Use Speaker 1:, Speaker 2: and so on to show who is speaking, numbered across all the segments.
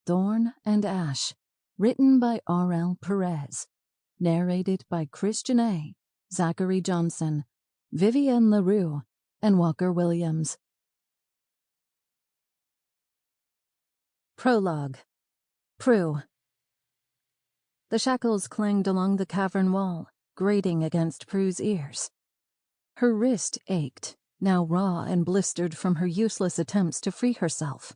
Speaker 1: Thorn and Ash, written by R.L. Perez, narrated by Krys, Janae, Zachary Johnson, Vivienne Larue, and Walker Williams. Prologue. Prue. The shackles clanged along the cavern wall, grating against Prue's ears. Her wrist ached, now raw and blistered from her useless attempts to free herself.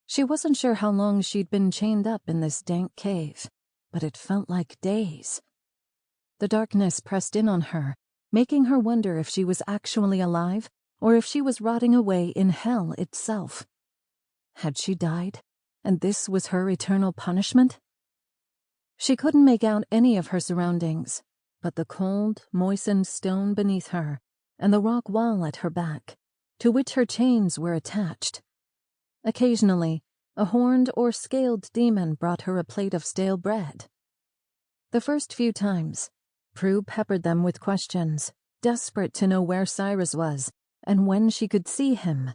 Speaker 1: She wasn't sure how long she'd been chained up in this dank cave, but it felt like days. The darkness pressed in on her, making her wonder if she was actually alive or if she was rotting away in hell itself. Had she died, and this was her eternal punishment? She couldn't make out any of her surroundings, but the cold, moistened stone beneath her and the rock wall at her back, to which her chains were attached. Occasionally, a horned or scaled demon brought her a plate of stale bread. The first few times, Prue peppered them with questions, desperate to know where Cyrus was and when she could see him.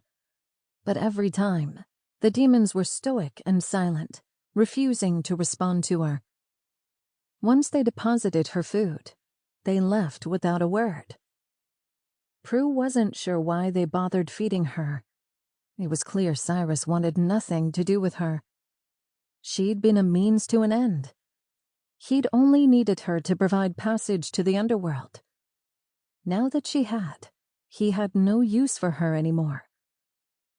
Speaker 1: But every time, the demons were stoic and silent, refusing to respond to her. Once they deposited her food, they left without a word. Prue wasn't sure why they bothered feeding her. It was clear Cyrus wanted nothing to do with her. She'd been a means to an end. He'd only needed her to provide passage to the Underworld. Now that she had, he had no use for her anymore.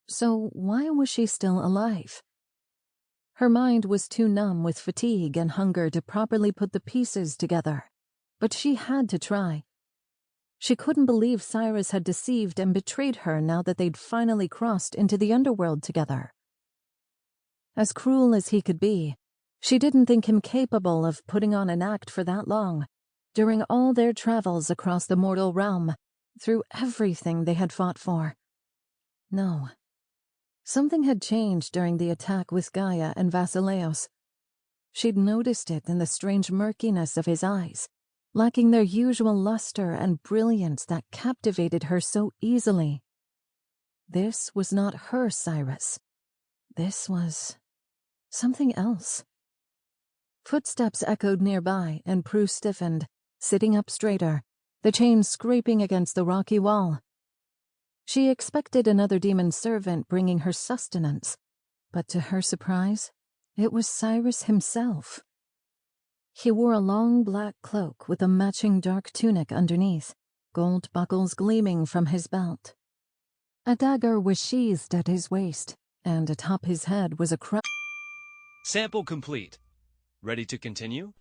Speaker 1: So why was she still alive? Her mind was too numb with fatigue and hunger to properly put the pieces together, but she had to try. She couldn't believe Cyrus had deceived and betrayed her now that they'd finally crossed into the Underworld together. As cruel as he could be, she didn't think him capable of putting on an act for that long, during all their travels across the mortal realm, through everything they had fought for. No. Something had changed during the attack with Gaia and Vasileos. She'd noticed it in the strange murkiness of his eyes, lacking their usual luster and brilliance that captivated her so easily. This was not her Cyrus. This was something else. Footsteps echoed nearby, and Prue stiffened, sitting up straighter, the chain scraping against the rocky wall. She expected another demon servant bringing her sustenance, but to her surprise, it was Cyrus himself. He wore a long black cloak with a matching dark tunic underneath, gold buckles gleaming from his belt. A dagger was sheathed at his waist, and atop his head was a
Speaker 2: Sample complete. Ready to continue?